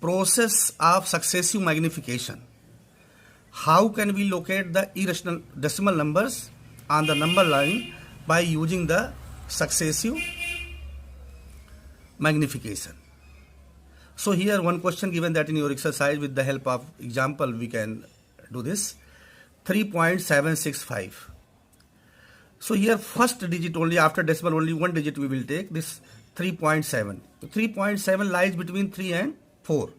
process of successive magnification. How can we locate the irrational decimal numbers on the number line by using the successive magnification? So here one question given that in your exercise, with the help of example we can do this. 3.765. So here first digit only, after decimal only one digit we will take, this 3.7. 3.7 lies between 3 and 4.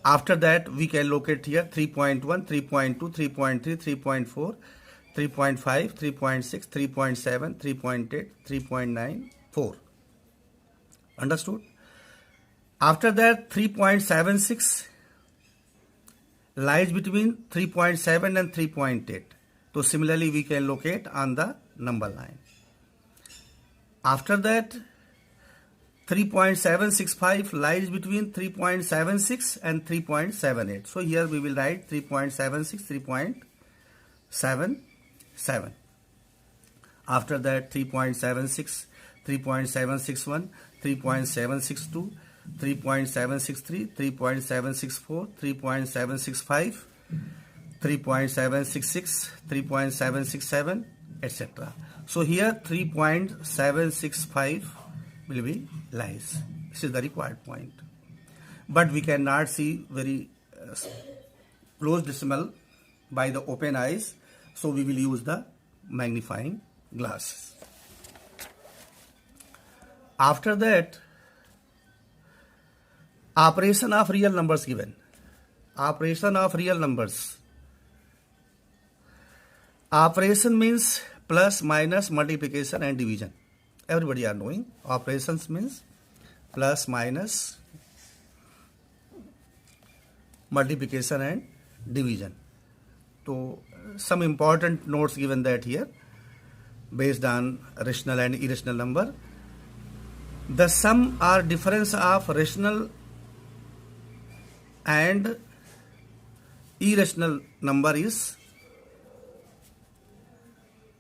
After that we can locate here 3.1, 3.2, 3.3, 3.4, 3.5, 3.6, 3.7, 3.8, 3.9, 4. Understood? After that 3.76 lies between 3.7 and 3.8. So similarly we can locate on the number line. After that 3.765 lies between 3.76 and 3.78. So here we will write 3.76, 3.77. After that 3.76, 3.761, 3.762, 3.763, 3.764, 3.765, 3.766, 3.767, etc. So here 3.765 will be lies. This is the required point. But we cannot see very close decimal by the open eyes, so we will use the magnifying glasses. After that, operation of real numbers given. Operation of real numbers. Operation means plus, minus, multiplication and division. Everybody are knowing. Operations means plus, minus, multiplication and division. So some important notes given that here based on rational and irrational number. The sum or difference of rational and irrational number is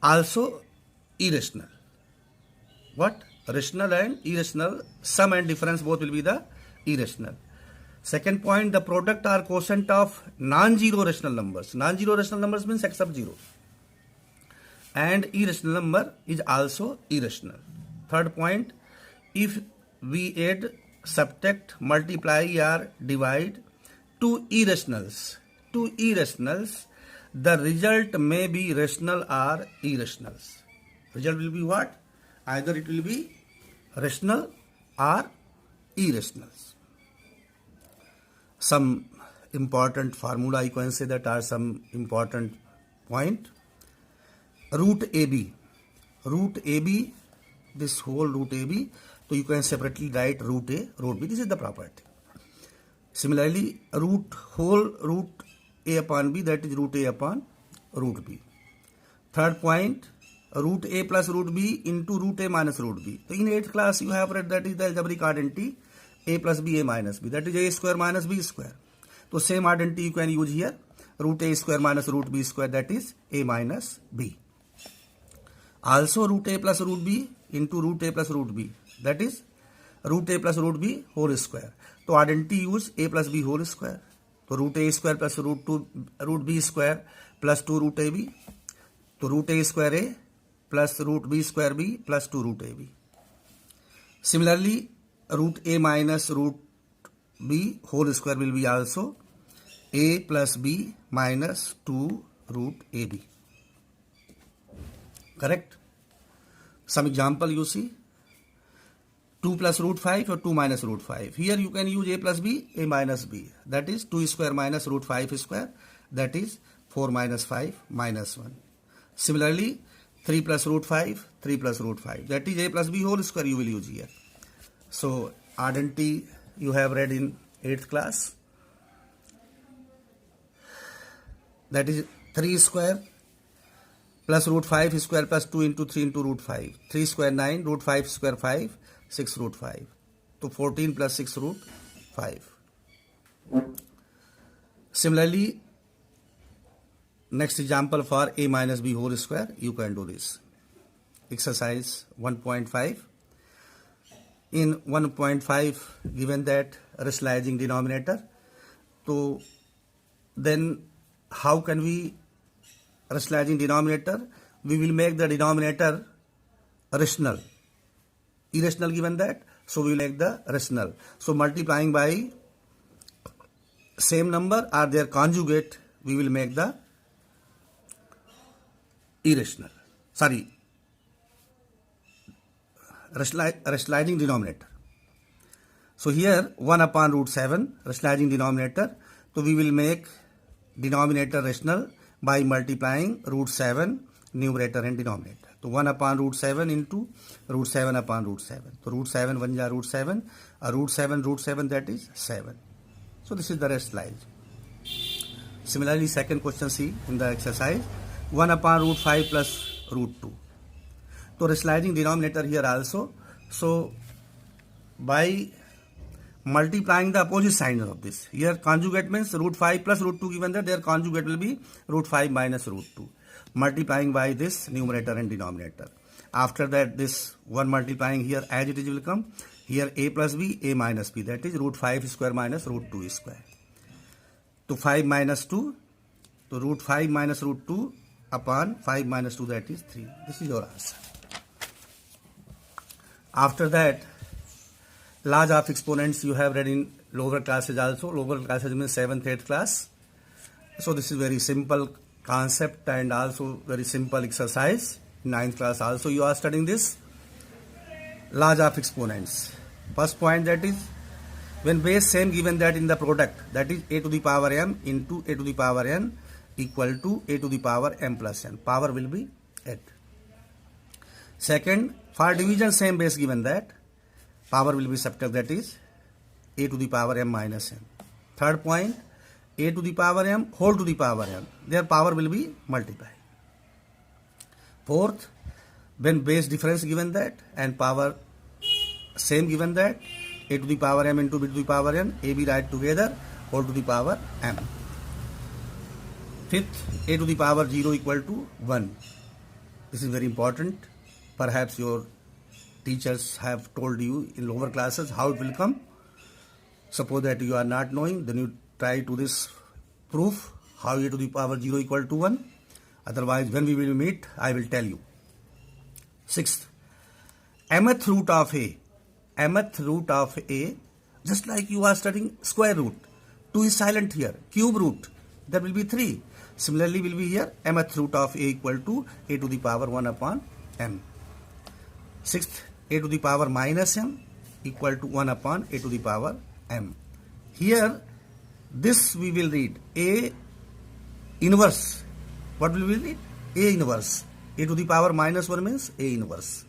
also irrational. What? Rational and irrational, sum and difference both will be the irrational. Second point, the product or quotient of non-zero rational numbers. Non-zero rational numbers means except 0. And irrational number is also irrational. Third point, if we add, subtract, multiply or divide two irrationals, the result may be rational or irrational. Result will be what? Either it will be rational or irrational. Some important formula you can say that are some important point. Root AB. Root AB, this whole root AB, so you can separately write root A, root B. This is the property. Similarly, whole root A upon B, that is root A upon root B. Third point, root A plus root B into root A minus root B. So in 8th class you have read that is the algebraic identity A plus B, A minus B. That is A square minus B square. So same identity you can use here. Root A square minus root B square, that is A minus B. Also root A plus root B into root A plus root B, that is root A plus root B whole square. So identity use A plus B whole square. So root A square plus root B square plus 2 root AB. So root A square A plus root B square B plus 2 root AB. Similarly, root A minus root B whole square will be also A plus B minus 2 root AB. Correct? Some example you see. 2 plus root 5 or 2 minus root 5. Here you can use A plus B, A minus B. That is 2 square minus root 5 square. That is 4 minus 5 minus 1. Similarly, 3 plus root 5, 3 plus root 5. That is A plus B whole square you will use here. So identity you have read in 8th class. That is 3 square plus root 5 square plus 2 into 3 into root 5. 3 square 9, root 5 square 5, 6 root 5. So 14 plus 6 root 5. Similarly, next example for A minus B whole square, you can do this. Exercise 1.5. in 1.5 given that rationalizing denominator. So then how can we rationalizing denominator? We will make the denominator rational. Irrational given that, so we will make the rational. So multiplying by same number or their conjugate, we will make the irrational. Sorry, rationalizing denominator. So here 1 upon root 7 rationalizing denominator. So we will make denominator rational by multiplying root 7 numerator and denominator. So 1 upon root 7 into root 7 upon root 7. So root 7 1 ja root 7, root 7 that is 7. So this is the rationalized. Similarly, second question C in the exercise, 1 upon root 5 plus root 2. So rationalizing denominator here also. So by multiplying the opposite signs of this, here conjugate means root 5 plus root 2 given that their conjugate will be root 5 minus root 2. Multiplying by this numerator and denominator. After that, this one multiplying here as it is will come. Here a plus b, a minus b, that is root 5 square minus root 2 square. So 5 minus 2, so root 5 minus root 2 upon 5 minus 2, that is 3. This is your answer. After that, laws of exponents you have read in lower classes also. Lower classes means 7th, 8th class. So this is very simple concept and also very simple exercise. 9th class also you are studying this. Laws of exponents. First point, that is when base same given that in the product, that is a to the power m into a to the power n equal to a to the power m plus n. Power will be 8. Second, for division same base given that, power will be subtract, that is a to the power m minus n. Third point, a to the power m whole to the power n. Their power will be multiplied. Fourth, when base difference given that and power same given that, a to the power m into b to the power n, a b write together, whole to the power m. Fifth, a to the power 0 equal to 1. This is very important. Perhaps your teachers have told you in lower classes how it will come. Suppose that you are not knowing, then you try to this proof how a to the power 0 equal to 1. Otherwise, when we will meet, I will tell you. Sixth, mth root of a. Mth root of a, just like you are studying square root. 2 is silent here. Cube root, that will be 3. Similarly, will be here mth root of a equal to a to the power 1 upon m. Sixth, a to the power minus m equal to 1 upon a to the power m. Here, this we will read a inverse. What will we read? A inverse. A to the power minus 1 means a inverse.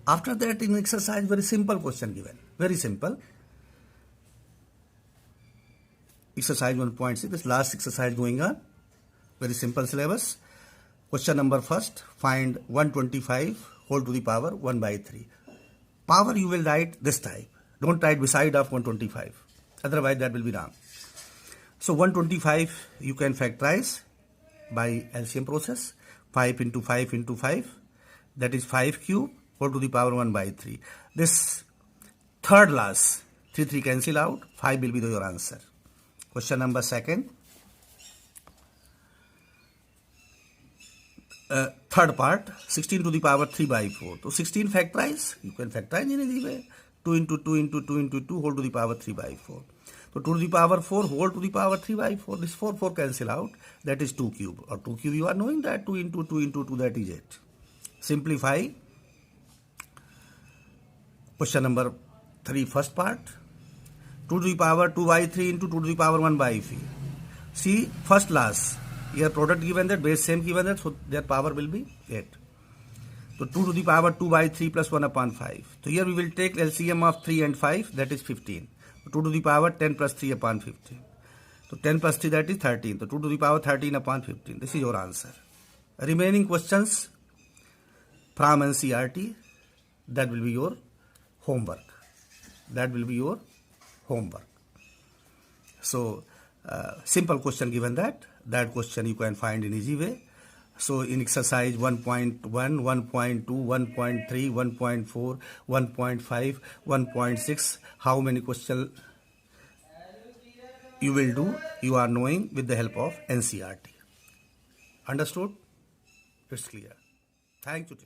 After that, in exercise, very simple question given. Very simple. Exercise 1.6. This last exercise going on. Very simple syllabus. Question number first. Find 125 whole to the power 1 by 3. Power you will write this type. Don't write beside of 125. Otherwise that will be wrong. So 125 you can factorize by LCM process. 5 into 5 into 5. That is 5 cube whole to the power 1 by 3. This third last, 3 cancel out, 5 will be your answer. Question number second. Third part, 16 to the power 3 by 4. So 16 factorize, you can factorize in any way. 2 into 2 into 2 into 2 whole to the power 3 by 4. So 2 to the power 4 whole to the power 3 by 4. This 4 cancel out, that is 2 cube. Or 2 cube you are knowing that 2 into 2 into 2, that is 8. Simplify. Question number 3, first part. 2 to the power 2 by 3 into 2 to the power 1 by 3. See, first last. Here product given that, base same given that, so their power will be 8. So 2 to the power 2 by 3 plus 1 upon 5. So here we will take LCM of 3 and 5, that is 15. So 2 to the power 10 plus 3 upon 15. So 10 plus 3, that is 13. So 2 to the power 13 upon 15. This is your answer. Remaining questions from NCERT, that will be your homework. That will be your homework. So simple question given that question you can find in easy way. So in exercise 1.1, 1.2, 1.3, 1.4, 1.5, 1.6, how many questions you will do, you are knowing with the help of NCERT. Understood? It's clear. Thank you.